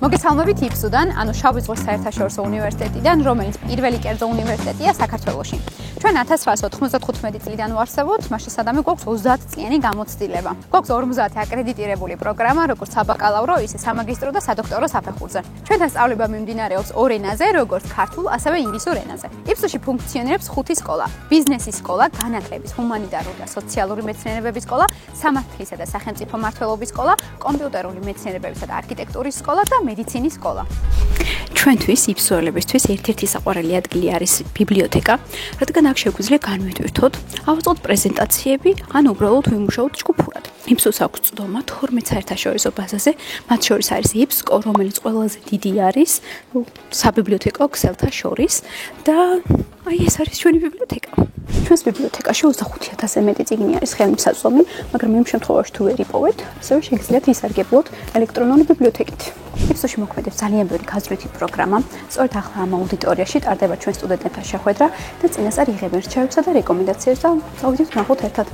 მოგესალმებით იფსუდან, ანუ შავი ზღვის საერთაშორისო უნივერსიტეტიდან, რომელიც პირველი კერძო უნივერსიტეტია საქართველოში. ჩვენ 1995 წლიდან ვარსებობთ, მას შესაბამისად გვაქვს 30 წლიანი გამოცდილება. გვაქვს 50 აკრედიტირებული პროგრამა, როგორც საბაკალავრო, ისე სამაგისტრო და სადოქტორო საფეხურზე. ჩვენთან სწავლება მიმდინარეობს ორ ენაზე, როგორც ქართულ, ასევე ინგლისურ ენაზე. იფსუში ფუნქციონირებს 5 სკოლა: ბიზნესის სკოლა, განათლების, ჰუმანიტარული და სოციალური მეცნიერებების სკოლა, სამართლისა და სახელმწიფო მმართველობის სკოლა, კომპიუტერული მეცნიერებებისა და არქიტექტურის სკოლა და მედიცინის სკოლა. ჩვენთვის იფსუელებისთვის ერთ-ერთი საყვარელი ადგილი არის ბიბლიოთეკა, რადგან აქ შეგვიძლია განვიტვირთოთ, ავუწყოთ პრეზენტაციები, ან უბრალოდ ვიმუშაოთ ჯგუფურად. იფსუს აქვს წვდომა 12 საერთაშორისო ბაზაზე, მათ შორის არის იფსკო, რომელიც ყველაზე დიდი არის საბიბლიოთეკო ქსელთა შორის და აი ეს არის ჩვენი ბიბლიოთეკა. ჩვენს ბიბლიოთეკაში 25,000-ზე მეტი წიგნი არის ხელმისაწვდომი, მაგრამ იმ შემთხვევაში თუ ვერ იპოვეთ, ასევე შეგიძლიათ ისარგებლოთ ელექტრონული ბიბლიოთეკით. იფსუში მოქმედებს ძალიან ბევრი გაზრვითი პროგრამა, სწორედ ახლა ამ აუდიტორიაში ტარდება ჩვენ სტუდენტებთან შეხვედრა და წინასწარ იღებენ რჩევებსა და რეკომენდაციებს და წავიდეთ ვნახოთ ერთად.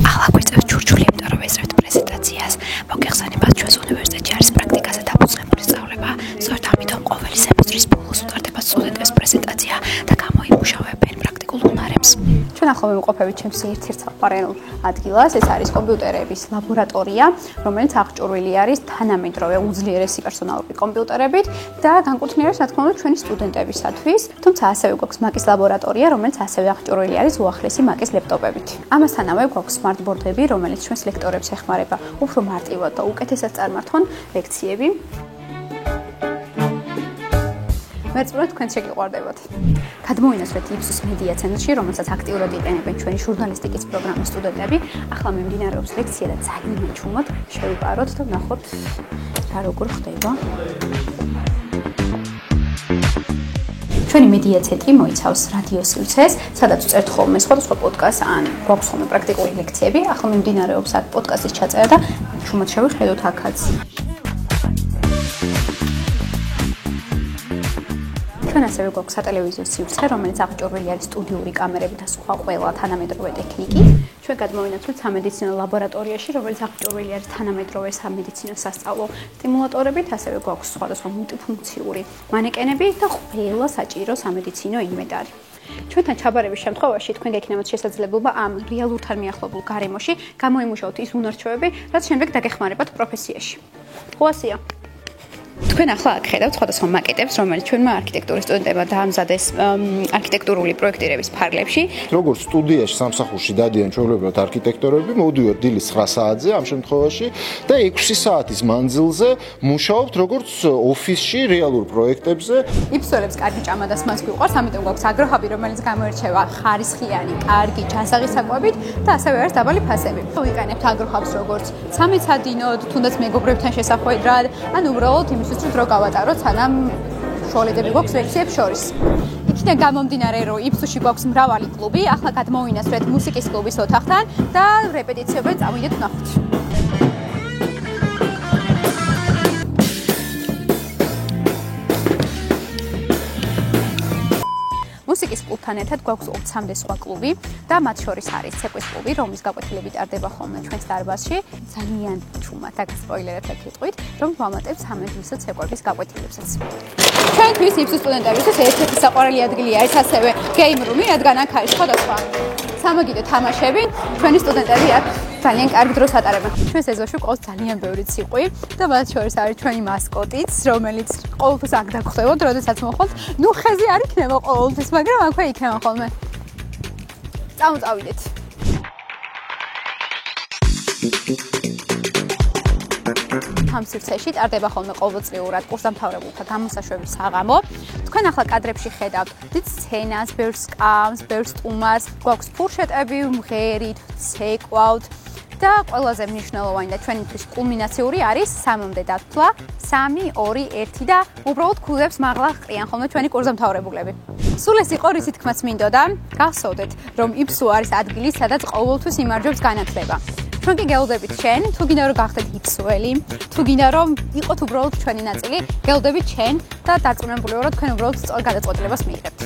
ახლა გვიწევს ჩურჩული, იმიტომ რომ ესწრებთ პრეზენტაციას. მოგეხსენებათ, ჩვენს უნივერსიტეტში არის პრაქტიკაზე დაფუძნებული სწავლება, სწორედ ამიტომ ყოველი სემესტრის ბოლოს უტარდება სტუდენტებს პრეზენტაცია და გამოიმუშავებენ პრაქტიკულ უნარებს. ჩვენ ახლა ვიმყოფებით ჩემს ერთ-ერთ საყვარელ ადგილას, ეს არის კომპიუტერების ლაბორატორია, რომელიც აღჭურვილი არის თანამედროვე უძლიერესი პერსონალური კომპიუტერებით და განკუთვნილ რა თქმა უნდა ჩვენი სტუდენტებისათვის, თუმცა ასევე გვაქვს მაკის ლაბორატორია, რომელიც ასევე აღჭურვილი არის უახლესი მაკის ლეპტოპებით. ამასთანავე გვაქვს სმარტბორდები, რომელიც ჩვენს ლექტორებს ეხმარება უფრო მარტივად და უკეთესად წარმართონ ლექციები. მერწმუნეთ თქვენ შეგიყვარდებათ. გადმოვინაცვლეთ იფსუს მედია ცენტრში, რომელსაც აქტიურად იყენებენ ჩვენი ჟურნალისტიკის პროგრამის სტუდენტები. ახლა მიმდინარეობს ლექცია და ძალიან მეჩვენოთ, შევიპაროთ და ვნახოთ რა როგორ ხდება. ჩვენი მედია ცენტრი მოიცავს რადიო სივრცეს, სადაც ვწერთ ხოლმე სხვადასხვა პოდკასტს, ან გვაქვს ხოლმე პრაქტიკული ლექციები. ახლა მიმდინარეობს აქ პოდკასტის ჩაწერა და შუმად შევიხედოთ აქაც. ჩვენ ასევე გვაქვს სატელევიზიო სივრცე, რომელიც აღჭურვილი არის სტუდიური კამერებით და სხვა ყველა თანამედროვე ტექნიკით. ჩვენ გადმოვინაცვლეთ სამედიცინო ლაბორატორიაში, რომელიც აღჭურვილი არის თანამედროვე სამედიცინო სასწავლო სტიმულატორებით, ასევე გვაქვს სხვადასხვა მულტიფუნქციური მანეკენები და ყველა საჭირო სამედიცინო ინვენტარი. ჩვენთან ჩაბარების შემთხვევაში თქვენ გექნებათ შესაძლებლობა ამ რეალურთან მიახლოებულ გარემოში გამოიმუშაოთ ის უნარჩვევები, რაც შემდეგ დაგეხმარებათ პროფესიაში. ხოასია. თქვენ ახლა აქ ხედავთ სხვადასხვა მაკეტებს, რომელიც ჩვენმა არქიტექტურის სტუდენტებმა დაამზადეს არქიტექტურული პროექტირების ფარგლებში. როგორც სტუდიაში სამსახურში დადიან ჩვეულებრივად არქიტექტორები, მოვდივართ დილის 9 საათზე ამ შემთხვევაში და 6 საათის მანძილზე მუშაობთ როგორც ოფისში რეალურ პროექტებზე. იფსუელებს კარგი ჭამა და სმას გვიყვარს, ამიტომ გვაქვს აგროჰაბი, რომელიც გამოირჩევა ხარისხიანი, კარგი ჯანსაღი საკვებით და ასევე არის დაბალი ფასები. ვიყენებთ აგროჰაბს როგორც სამეცადინოდ, თუნდაც მეგობრებთან შესახვედრად, ან უბრალოდ იმისთვის დრო გავატაროთ, სანამ შუალედები გვაქვს ლექციებს შორის. იქიდან გამომდინარე, რომ იფსუში გვაქვს მრავალი კლუბი, ახლა გადმოვინაცვლეთ მუსიკის კლუბის ოთახთან და რეპეტიციებად წავიდეთ ვნახოთ. მუსიკის კლუბთან ერთად გვაქვს 20-მდე სხვა კლუბი და მათ შორის არის ცეკვის კლუბი, რომლის გაკვეთილები ტარდება ხოლმე ჩვენს დარბაზში. ძალიან ჩუმად აქ სპოილერად აკეთვით, რომ ვამატებთ სამედიცინო ცეკვების გაკვეთილებსაც. ჩვენთვის იფსუს სტუდენტებისთვის ერთ-ერთი საყვარელი ადგილი არის ასევე game room-ი, რადგან აქ არის სხვადასხვა სამაგიდო თამაშები. ჩვენი სტუდენტები აქ ძალიან კარგ დროს ატარებენ. ჩვენს ეზოში ყავს ძალიან ბევრი ციყვი და მათ შორის არის ჩვენი მასკოტიც, რომელიც ყოველთვის აქ დაგხვდებოდ, როდესაც მოხვალთ. ნუ ხეზე არ იქნება ყოველთვის, მაგრამ აქვე იქნება ხოლმე. წავიდეთ. ამ სივრცეში ტარდება ხოლმე ყოველწლიურად კურსდამთავრებულთა გამოსაშვების საღამო. თქვენ ახლა კადრებში ხედავთ დიდ სცენას, ბევრ სკამს, ბევრ სტუმარს, გვაქვს ფურშეტები, მღერით, ცეკვავთ და ყველაზე მნიშვნელოვანი და ჩვენთვის კულმინაციური არის 3-მდე დათვლა, 3, 2, 1 და უბრალოდ ქულებს მაღლა ყრიან ხოლმე ჩვენი კურსდამთავრებულები. სულ ეს იყო რისი თქმაც მინდოდა, გახსოვდეთ, რომ იფსუ არის ადგილი, სადაც ყოველთვის იმარჯვებს განათლება. თქვენ კი გელოდებით ჩვენ, თუ გინდა რომ გახდეთ იფსუელი, თუ გინდა რომ იყოთ უბრალოდ ჩვენი ნაწილი, გელოდებით ჩვენ და დარწმუნებული ვარ, რომ თქვენ უბრალოდ სწორ გადაწყვეტილებას მიიღებთ.